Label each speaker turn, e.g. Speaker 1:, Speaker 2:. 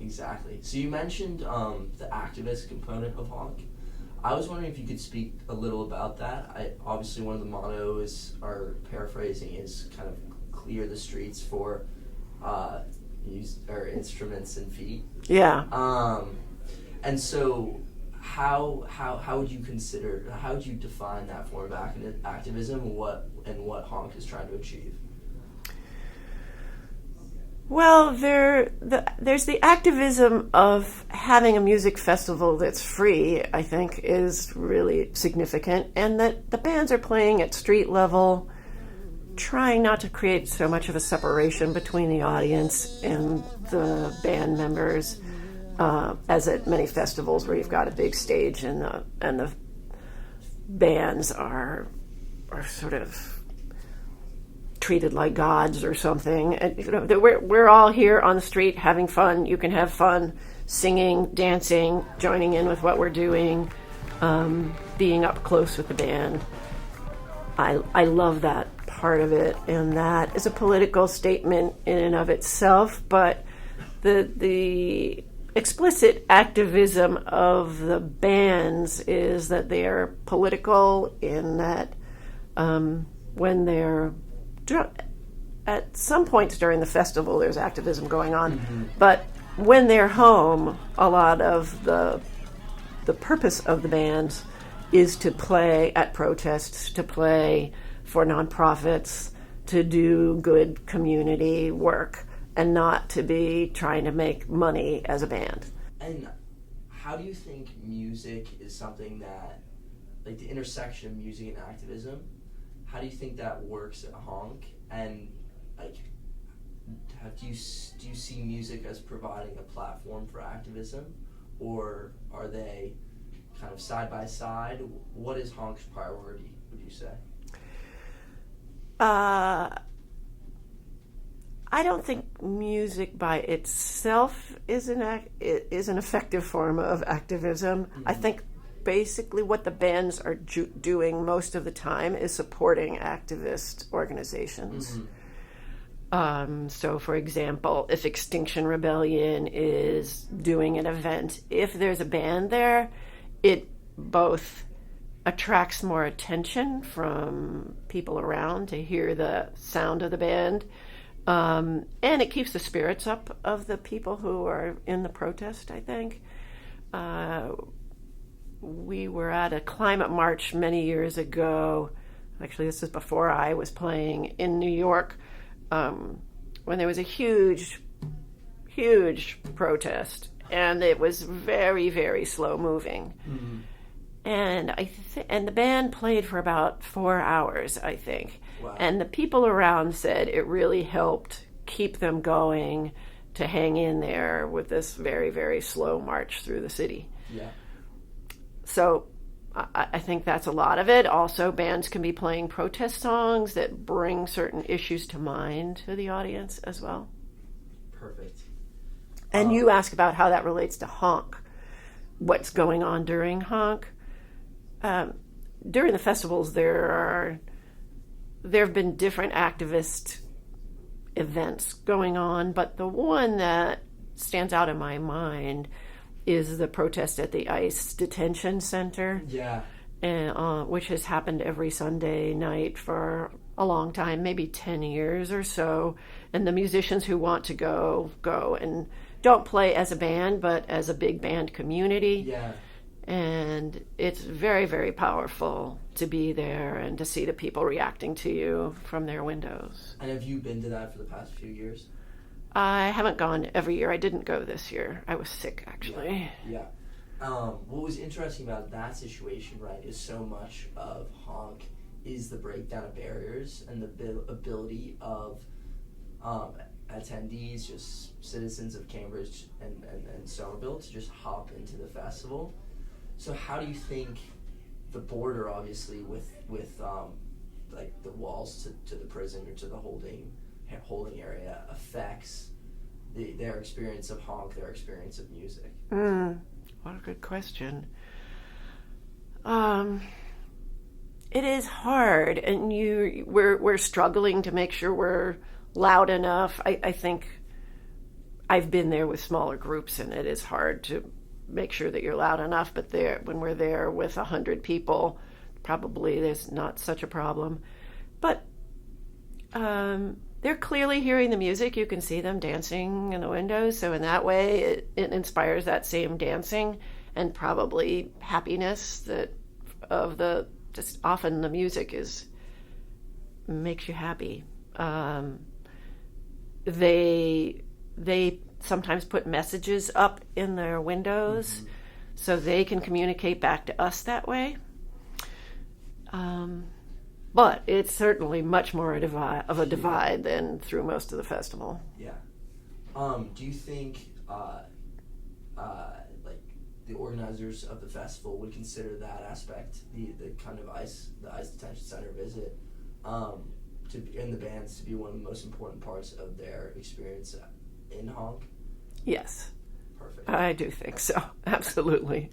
Speaker 1: exactly. So you mentioned the activist component of HONK. I was wondering if you could speak a little about that. Obviously one of the mottos, or paraphrasing, is kind of clear the streets for instruments and feet.
Speaker 2: Yeah.
Speaker 1: And so how would you define that form of activism, and what HONK is trying to achieve?
Speaker 2: Well, there's the activism of having a music festival that's free, I think, is really significant, and that the bands are playing at street level, trying not to create so much of a separation between the audience and the band members, as at many festivals where you've got a big stage and the bands are sort of treated like gods or something. And, we're all here on the street having fun. You can have fun singing, dancing, joining in with what we're doing, being up close with the band. I love that part of it, and that is a political statement in and of itself, but the explicit activism of the bands is that they are political in that when they're at some points during the festival there's activism going on, but when they're home, a lot of the purpose of the bands is to play at protests, to play for nonprofits, to do good community work, and not to be trying to make money as a band.
Speaker 1: And how do you think music is something that, like the intersection of music and activism, how do you think that works at HONK? And like, do you see music as providing a platform for activism, or are they kind of side by side? What is HONK's priority, would you say?
Speaker 2: I don't think music by itself is an effective form of activism. Mm-hmm. I think basically what the bands are doing most of the time is supporting activist organizations. Mm-hmm. So, for example, if Extinction Rebellion is doing an event, if there's a band there, it both attracts more attention from people around to hear the sound of the band, and it keeps the spirits up of the people who are in the protest, I think. We were at a climate march many years ago. Actually, this is before I was playing in New York, when there was a huge protest, and it was very, very slow moving. Mm-hmm. And and the band played for about 4 hours, I think. Wow. And the people around said it really helped keep them going to hang in there with this very, very slow march through the city. Yeah. So I think that's a lot of it. Also, bands can be playing protest songs that bring certain issues to mind to the audience as well.
Speaker 1: Perfect.
Speaker 2: And you ask about how that relates to HONK. What's going on during HONK? During the festivals, there have been different activist events going on, but the one that stands out in my mind is the protest at the ICE Detention Center. Yeah. And, which has happened every Sunday night for a long time, maybe 10 years or so. And the musicians who want to go and don't play as a band, but as a big band community. Yeah. And it's very, very powerful to be there and to see the people reacting to you from their windows.
Speaker 1: And have you been to that for the past few years?
Speaker 2: I haven't gone every year. I didn't go this year. I was sick, actually.
Speaker 1: Yeah. What was interesting about that situation, right, is so much of HONK is the breakdown of barriers and the ability of attendees, just citizens of Cambridge and Somerville, to just hop into the festival. So how do you think the border, obviously, with like the walls to the prison or to the holding area, affects their experience of HONK, their experience of music?
Speaker 2: What a good question. It is hard, and we're struggling to make sure we're loud enough. I think I've been there with smaller groups, and it is hard to make sure that you're loud enough. But when we're there with 100 people, probably there's not such a problem. But they're clearly hearing the music. You can see them dancing in the windows. So in that way, it inspires that same dancing and probably happiness just often the music makes you happy. They sometimes put messages up in their windows so they can communicate back to us that way. But it's certainly much more of a divide than through most of the festival.
Speaker 1: Yeah. Do you think like the organizers of the festival would consider that aspect, the kind of ICE Detention Center visit, and the bands to be one of the most important parts of their experience in HONK?
Speaker 2: Yes.
Speaker 1: Perfect.
Speaker 2: I do think so. Absolutely.